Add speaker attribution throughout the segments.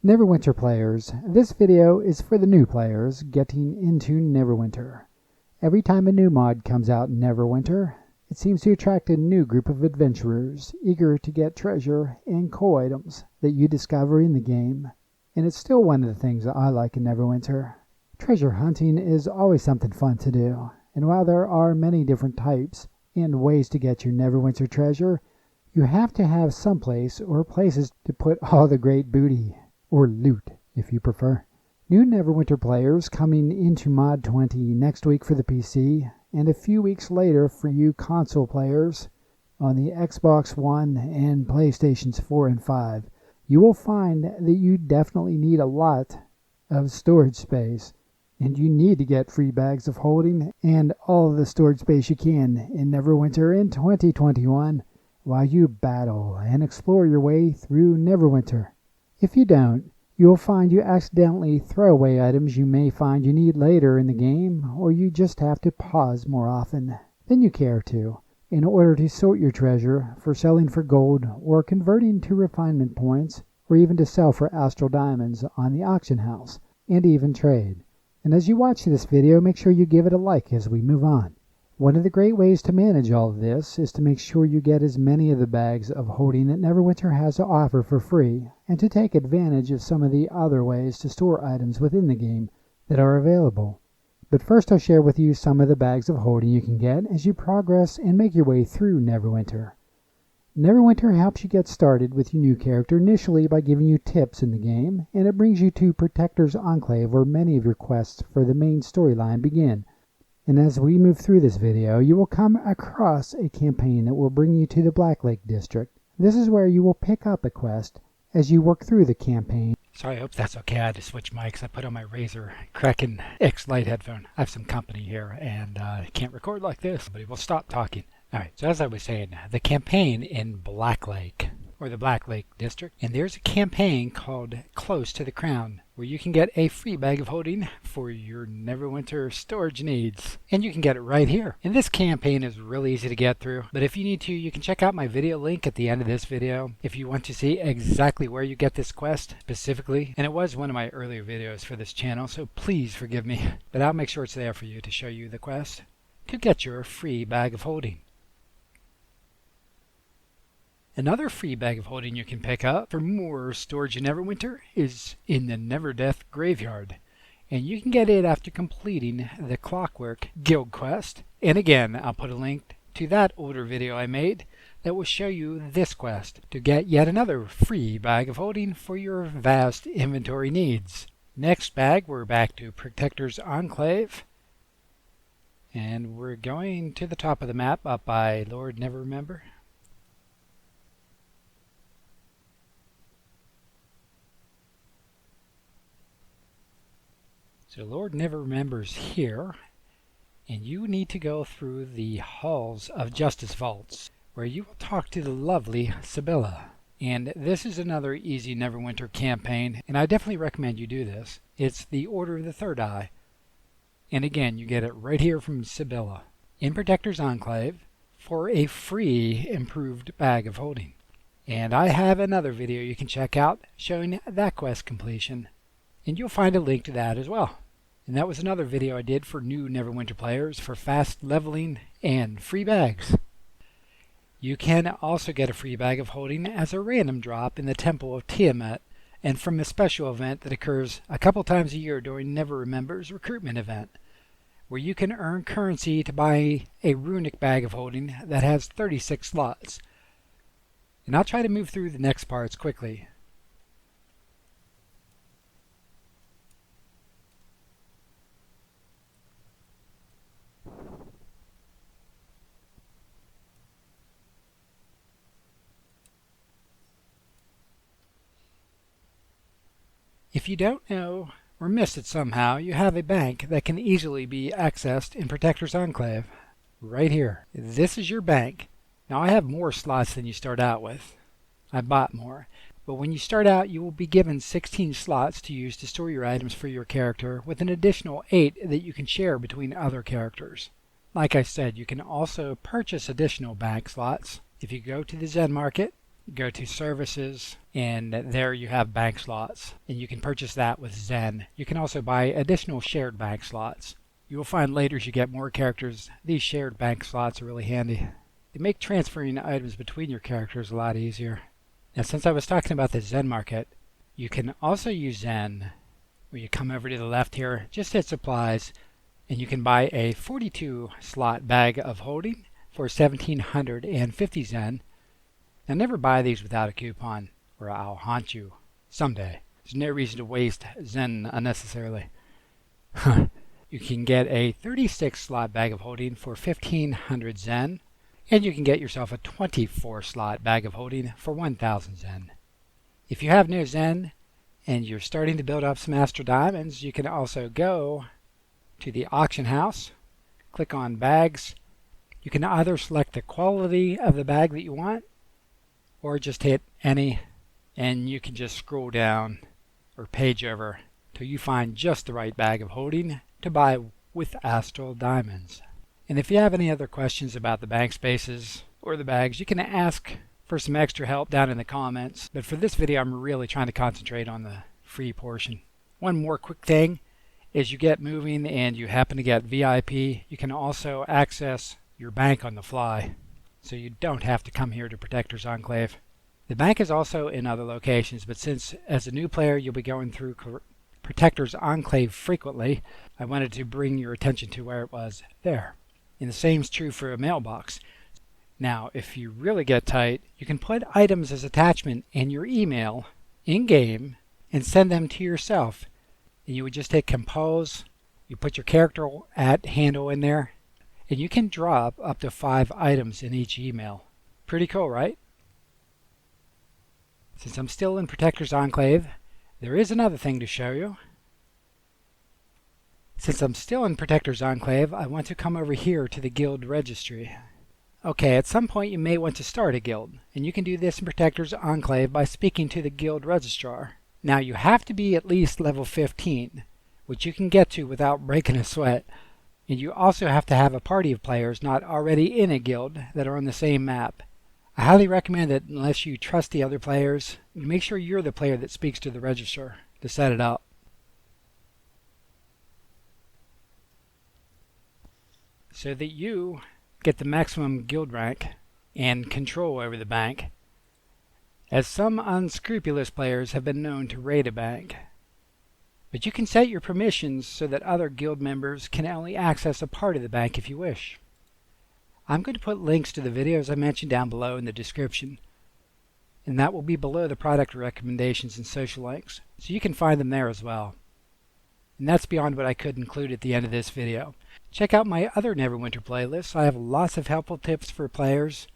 Speaker 1: Neverwinter players, this video is for the new players getting into Neverwinter. Every time a new mod comes out in Neverwinter, it seems to attract a new group of adventurers eager to get treasure and cool items that you discover in the game. And it's still one of the things that I like in Neverwinter. Treasure hunting is always something fun to do, and while there are many different types and ways to get your Neverwinter treasure, you have to have some place or places to put all the great booty. Or loot, if you prefer. New Neverwinter players coming into Mod 20 next week for the PC, and a few weeks later for you console players on the Xbox One and PlayStations 4 and 5. You will find that you definitely need a lot of storage space, and you need to get free bags of holding and all of the storage space you can in Neverwinter in 2021 while you battle and explore your way through Neverwinter. If you don't, you'll find you accidentally throw away items you may find you need later in the game, or you just have to pause more often than you care to in order to sort your treasure for selling for gold or converting to refinement points, or even to sell for astral diamonds on the auction house, and even trade. And as you watch this video, make sure you give it a like as we move on. One of the great ways to manage all of this is to make sure you get as many of the bags of holding that Neverwinter has to offer for free, and to take advantage of some of the other ways to store items within the game that are available. But first I'll share with you some of the bags of holding you can get as you progress and make your way through Neverwinter. Neverwinter helps you get started with your new character initially by giving you tips in the game, and it brings you to Protector's Enclave where many of your quests for the main storyline begin. And as we move through this video, you will come across a campaign that will bring you to the Blacklake district. This is where you will pick up a quest as you work through the campaign.
Speaker 2: Sorry, I hope that's okay. I had to switch mics. I put on my Razer Kraken X Lite headphone. I have some company here and I can't record like this, but we'll stop talking. Alright, so as I was saying, the campaign in Blacklake, or the Blacklake district, and there's a campaign called Close to the Crown, where you can get a free bag of holding for your Neverwinter storage needs. And you can get it right here. And this campaign is really easy to get through, but if you need to, you can check out my video link at the end of this video if you want to see exactly where you get this quest specifically. And it was one of my earlier videos for this channel, so please forgive me, but I'll make sure it's there for you to show you the quest to get your free bag of holding. Another free bag of holding you can pick up for more storage in Neverwinter is in the Neverdeath graveyard. And you can get it after completing the Clockwork guild quest. And again, I'll put a link to that older video I made that will show you this quest to get yet another free bag of holding for your vast inventory needs. Next bag, we're back to Protector's Enclave. And we're going to the top of the map up by Lord Neverremember. So Lord Neverremember's here, and you need to go through the halls of Justice Vaults, where you will talk to the lovely Sibylla. And this is another easy Neverwinter campaign, and I definitely recommend you do this. It's the Order of the Third Eye. And again, you get it right here from Sibylla in Protector's Enclave for a free improved bag of holding. And I have another video you can check out showing that quest completion, and you'll find a link to that as well. And that was another video I did for new Neverwinter players for fast leveling and free bags. You can also get a free bag of holding as a random drop in the Temple of Tiamat, and from a special event that occurs a couple times a year during Neverremember's recruitment event, where you can earn currency to buy a Runic bag of holding that has 36 slots. And I'll try to move through the next parts quickly. If you don't know or missed it somehow, you have a bank that can easily be accessed in Protector's Enclave. Right here. This is your bank. Now I have more slots than you start out with. I bought more. But when you start out, you will be given 16 slots to use to store your items for your character, with an additional 8 that you can share between other characters. Like I said, you can also purchase additional bank slots if you go to the Zen Market go to services, and there you have bank slots, and you can purchase that with Zen. You can also buy additional shared bank slots. You will find later as you get more characters, these shared bank slots are really handy. They make transferring items between your characters a lot easier. Now, since I was talking about the Zen market, you can also use Zen, where you come over to the left here, just hit supplies, and you can buy a 42 slot bag of holding for 1,750 Zen. Now, never buy these without a coupon, or I'll haunt you someday. There's no reason to waste Zen unnecessarily. You can get a 36 slot bag of holding for 1,500 Zen, and you can get yourself a 24 slot bag of holding for 1,000 Zen. If you have no Zen and you're starting to build up some Astro Diamonds, you can also go to the auction house, click on bags. You can either select the quality of the bag that you want, or just hit any, and you can just scroll down or page over till you find just the right bag of holding to buy with Astral Diamonds. And if you have any other questions about the bank spaces or the bags, you can ask for some extra help down in the comments. But for this video, I'm really trying to concentrate on the free portion. One more quick thing, as you get moving and you happen to get VIP, you can also access your bank on the fly, so you don't have to come here to Protector's Enclave. The bank is also in other locations, but since as a new player you'll be going through Protector's Enclave frequently, I wanted to bring your attention to where it was there. And the same is true for a mailbox. Now, if you really get tight, you can put items as attachment in your email in-game and send them to yourself. And you would just hit compose, you put your character handle in there, and you can drop up to 5 items in each email. Pretty cool, right? Since I'm still in Protector's Enclave, there is another thing to show you. Since I'm still in Protector's Enclave, I want to come over here to the guild registry. Okay, at some point you may want to start a guild, and you can do this in Protector's Enclave by speaking to the guild registrar. Now you have to be at least level 15, which you can get to without breaking a sweat, and you also have to have a party of players not already in a guild that are on the same map. I highly recommend that unless you trust the other players, you make sure you're the player that speaks to the registrar to set it up. So that you get the maximum guild rank and control over the bank, as some unscrupulous players have been known to raid a bank. But you can set your permissions so that other guild members can only access a part of the bank if you wish. I'm going to put links to the videos I mentioned down below in the description, and that will be below the product recommendations and social links, so you can find them there as well. And that's beyond what I could include at the end of this video. Check out my other Neverwinter playlists. I have lots of helpful tips for players.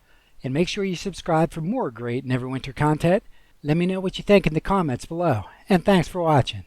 Speaker 2: And make sure you subscribe for more great Neverwinter content. Let me know what you think in the comments below. And thanks for watching.